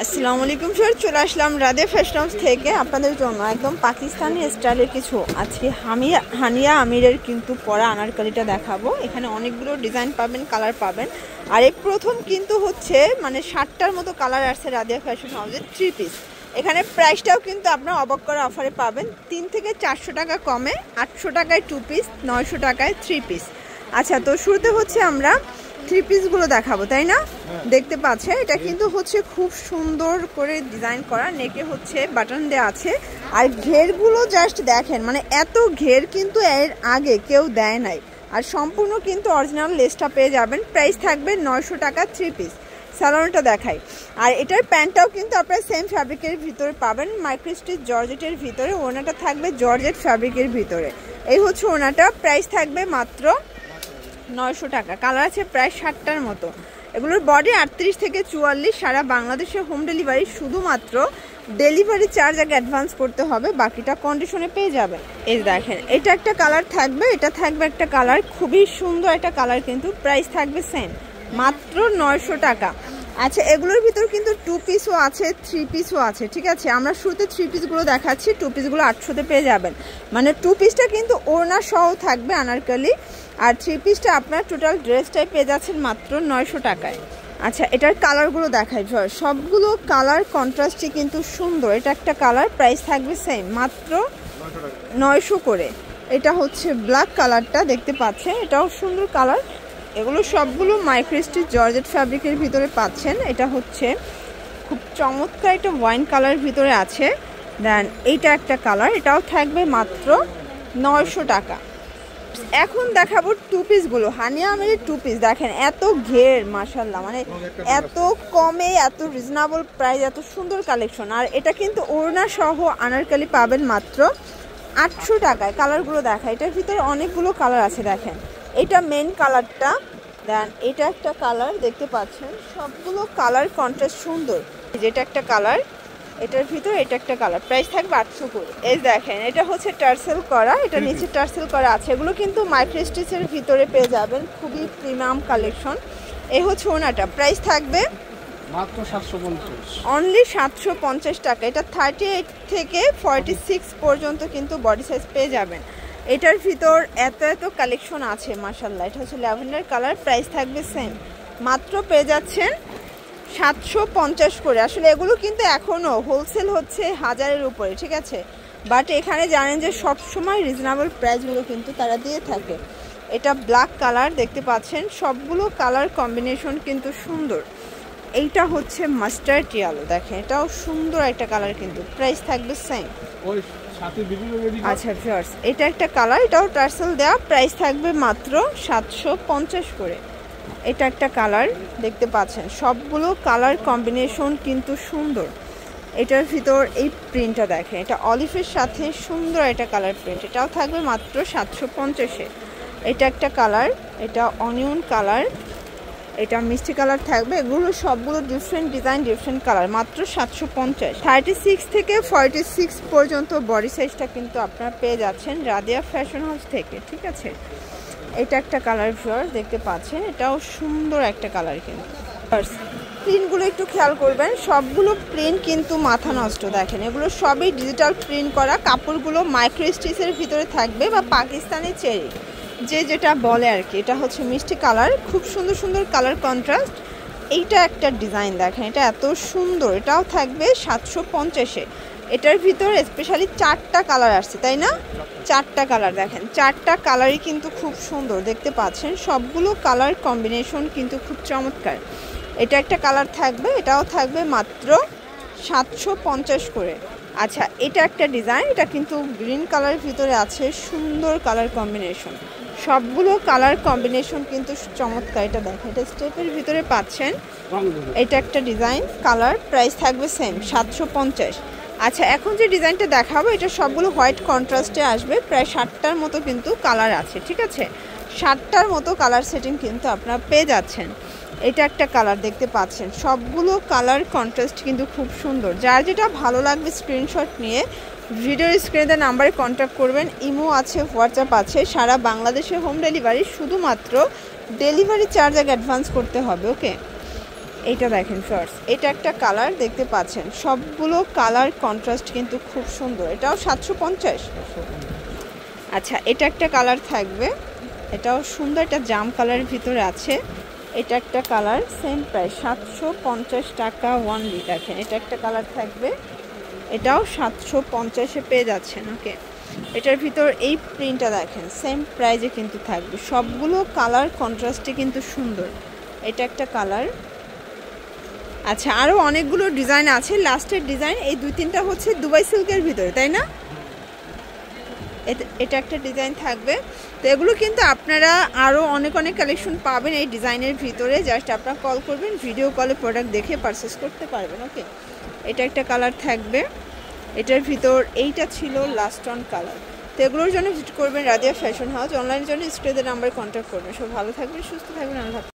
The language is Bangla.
আসসালামু আলাইকুম স্যার, চলে আসলাম রাধে ফ্যাশন হাউস থেকে আপনাদের জন্য একদম পাকিস্তানি স্টাইলের কিছু আজকে হানিয়া আমিরের কিন্তু পরা আনারকলিটা দেখাবো। এখানে অনেকগুলো ডিজাইন পাবেন, কালার পাবেন। আর এই প্রথম কিন্তু হচ্ছে মানে 60টার মতো কালার আসছে রাধে ফ্যাশন হাউসের 3 পিস। এখানে প্রাইসটাও কিন্তু আপনার অবাক করা অফারে পাবেন, 3 থেকে 400 টাকা কমে 800 টাকায় 2 পিস, 900 টাকায় 3 পিস। আচ্ছা, তো শুরুতে হচ্ছে আমরা 3 পিসগুলো দেখাবো, তাই না? দেখতে পাচ্ছে এটা কিন্তু হচ্ছে খুব সুন্দর করে ডিজাইন করা, নেকে হচ্ছে বাটন দেওয়া আছে। আর ঘেরগুলো জাস্ট দেখেন, মানে এত ঘের কিন্তু এর আগে কেউ দেয় নাই। আর সম্পূর্ণ কিন্তু অরিজিনাল লেসটা পেয়ে যাবেন। প্রাইস থাকবে 900 টাকা 3 পিস। স্যালোনটা দেখাই। আর এটার প্যান্টটাও কিন্তু আপনারা সেম ফ্যাব্রিকের ভিতরে পাবেন, মাইক্রোস্টিচ জর্জেটের ভিতরে। ওনাটা থাকবে জর্জেট ফ্যাব্রিকের ভিতরে। এই হচ্ছে ওনাটা, প্রাইস থাকবে মাত্র 900 টাকা। কালার আছে প্রায় 60টার মতো। এগুলোর বডি 38 থেকে 44, সারা বাংলাদেশে হোম ডেলিভারি। শুধুমাত্র ডেলিভারি চার্জ আগে অ্যাডভান্স করতে হবে, বাকিটা কন্ডিশনে পেয়ে যাবেন। এই দেখেন, এটা একটা কালার থাকবে, এটা থাকবে একটা কালার, খুবই সুন্দর একটা কালার, কিন্তু প্রাইস থাকবে সেম, মাত্র 900 টাকা। আচ্ছা, এগুলোর ভিতর কিন্তু 2 পিসও আছে, 3 পিসও আছে, ঠিক আছে? আমরা শুরুতে 3 পিসগুলো দেখাচ্ছি, 2 পিসগুলো 800-তে পেয়ে যাবেন। মানে 2 পিসটা কিন্তু ওড়না সহ থাকবে আনারকলি, আর 3 পিসটা আপনার টোটাল ড্রেসটাই পেয়ে যাচ্ছেন মাত্র 900 টাকায়। আচ্ছা, এটার কালারগুলো দেখাই, সবগুলো কালার কন্ট্রাস্টই কিন্তু সুন্দর। এটা একটা কালার, প্রাইস থাকবে সেম, মাত্র 900 করে। এটা হচ্ছে ব্ল্যাক কালারটা, দেখতে পাচ্ছেন, এটাও সুন্দর কালার। এগুলো সবগুলো মাইক্রোস্টিচ জর্জেট ফ্যাব্রিকের ভিতরে পাচ্ছেন। এটা হচ্ছে খুব চমৎকার একটা ওয়াইন কালার ভিতরে আছে। দেন এইটা একটা কালার, এটাও থাকবে মাত্র 900 টাকা। এখন দেখাবো 2 পিসগুলো, হানিয়া আমিরের 2 পিস। দেখেন এত ঘের, মাশাআল্লাহ, মানে এত কমে এত রিজনেবল প্রাইস, এত সুন্দর কালেকশন। আর এটা কিন্তু ওড়না সহ আনারকলি পাবেন মাত্র 800 টাকায়। কালারগুলো দেখা, এটার ভিতরে অনেকগুলো কালার আছে। দেখেন এটা মেন কালারটা, দেন এটা একটা কালার, দেখতে পাচ্ছেন সবগুলো কালার কন্ট্রাস্ট সুন্দর। যেটা একটা কালার, এটার ভিতরে এটা একটা কালার, প্রাইস থাকবে 800 করে। এই দেখেন, এটা হচ্ছে টার্সেল করা, এটা নিচে টার্সেল করা আছে। এগুলো কিন্তু মাইক্রোস্টিচের ভিতরে পেয়ে যাবেন, খুবই প্রিমিয়াম কালেকশন। এই হচ্ছে ওনাটা, প্রাইস থাকবে মাত্র 750, অনলি 750 টাকা। এটা 38 থেকে 46 পর্যন্ত কিন্তু বডি সাইজ পেয়ে যাবেন। এটার ভিতর এত এত কালেকশন আছে, মাশাআল্লাহ। এটা হচ্ছে ল্যাভেন্ডার কালার, প্রাইস থাকবে সেম, মাত্র পেয়ে যাচ্ছেন 750 করে। আসলে এগুলো কিন্তু এখনও হোলসেল হচ্ছে 1000-এর উপরে, ঠিক আছে? বাট এখানে জানেন যে সব সময় রিজনেবল প্রাইসগুলো কিন্তু তারা দিয়ে থাকে। এটা ব্ল্যাক কালার, দেখতে পাচ্ছেন সবগুলো কালার কম্বিনেশন কিন্তু সুন্দর। এইটা হচ্ছে মাস্টার্ড ইয়েলো, দেখেন এটাও সুন্দর একটা কালার, কিন্তু প্রাইস থাকবে সেম। ওই সাথে ভিডিও রেডি। আচ্ছা ভিউয়ার্স, এটা একটা কালার, এটাও টার্সেল দেওয়া, প্রাইস থাকবে মাত্র 750 করে। এটা একটা কালার, দেখতে পাচ্ছেন সবগুলো কালার কম্বিনেশন কিন্তু সুন্দর। এটার ভিতর এই প্রিন্টটা দেখেন, এটা অলিভের সাথে সুন্দর একটা কালার প্রিন্ট, এটাও থাকবে মাত্র 750-এ। এটা একটা কালার, এটা অনিয়ন কালার, এটা মিষ্টি কালার থাকবে। এগুলো সবগুলো ডিফারেন্ট ডিজাইন, ডিফারেন্ট কালার, মাত্র 750। 36 থেকে 46 পর্যন্ত বডি সাইজটা কিন্তু আপনারা পেয়ে যাচ্ছেন রাদিয়া ফ্যাশন হাউস থেকে, ঠিক আছে? এটা একটা কালার ভিউয়ার্স, দেখতে পাচ্ছেন এটাও সুন্দর একটা কালার। কিন্তু প্রিন্টগুলো একটু খেয়াল করবেন, সবগুলো প্রিন্ট কিন্তু মাথা নষ্ট। দেখেন এগুলো সবই ডিজিটাল প্রিন্ট করা, কাপড়গুলো মাইক্রো স্টিচের ভিতরে থাকবে বা পাকিস্তানি চেরি, যে যেটা বলে আর কি। এটা হচ্ছে মিষ্টি কালার, খুব সুন্দর সুন্দর কালার কন্ট্রাস্ট। এইটা একটা ডিজাইন দেখেন, এটা এত সুন্দর, এটাও থাকবে 750-এ। এটার ভিতরে স্পেশালি 4টা কালার আসছে, তাই না? 4টা কালার, দেখেন 4টা কালারই কিন্তু খুব সুন্দর, দেখতে পাচ্ছেন সবগুলো কালার কম্বিনেশন কিন্তু খুব চমৎকার। এটা একটা কালার থাকবে, এটাও থাকবে মাত্র 750 করে। আচ্ছা, এটা একটা ডিজাইন, এটা কিন্তু গ্রিন কালারের ভিতরে আছে, সুন্দর কালার কম্বিনেশন। সবগুলো কালার কম্বিনেশন কিন্তু চমৎকার। এটা দেখেন, এটা স্টেপের ভিতরে পাচ্ছেন। এটা একটা ডিজাইন কালার, প্রাইস থাকবে সেম 750। আচ্ছা, এখন যে ডিজাইনটা দেখাবো এটা সবগুলো হোয়াইট কন্ট্রাস্টে আসবে, প্রায় 60টার মতো কিন্তু কালার আছে, ঠিক আছে? 60টার মতো কালার সেটিং কিন্তু আপনারা পেয়ে যাচ্ছেন। এটা একটা কালার, দেখতে পাচ্ছেন সবগুলো কালার কন্ট্রাস্ট কিন্তু খুব সুন্দর। যার যেটা ভালো লাগবে স্ক্রিনশট নিয়ে ভিডিওর স্ক্রিনে নাম্বারে কন্ট্যাক্ট করবেন। ইমো আছে, হোয়াটসঅ্যাপ আছে, সারা বাংলাদেশে হোম ডেলিভারি। শুধুমাত্র ডেলিভারি চার্জ আগে অ্যাডভান্স করতে হবে, ওকে? এইটা দেখেন ফার্স্ট, এটা একটা কালার দেখতে পাচ্ছেন, সবগুলো কালার কন্ট্রাস্ট কিন্তু খুব সুন্দর। এটাও 750। আচ্ছা, এটা একটা কালার থাকবে, এটাও সুন্দর, এটা জাম কালারের ভিতরে আছে। এটা একটা কালার, সেম প্রাইস 750 টাকা ওয়ানলি। দেখেন এটা একটা কালার থাকবে, এটাও 750-এ পেয়ে যাচ্ছেন। ওকে, এটার ভিতর এই প্রিন্টটা দেখেন, সেম প্রাইজে কিন্তু থাকবে। সবগুলো কালার কন্ট্রাস্টে কিন্তু সুন্দর। এটা একটা কালার। আচ্ছা, আরও অনেকগুলো ডিজাইন আছে। লাস্টের ডিজাইন এই 2-3টা হচ্ছে দুবাই সিল্কের ভিতরে, তাই না? এটা একটা ডিজাইন থাকবে। তো এগুলো কিন্তু আপনারা আরও অনেক অনেক কালেকশন পাবেন এই ডিজাইনের ভিতরে। জাস্ট আপনারা কল করবেন, ভিডিও কলে প্রোডাক্ট দেখে পারচেস করতে পারবেন। ওকে, এটা একটা কালার থাকবে, এটার ভিতর এইটা ছিল লাস্ট অন কালার। তো এগুলোর জন্য ভিজিট করবেন রাদিয়া ফ্যাশন হাউস। অনলাইনের জন্য স্ক্রিনের নাম্বারে কন্ট্যাক্ট করবেন। সব ভালো থাকবেন, সুস্থ থাকবেন, আল্লাহ হাফেজ।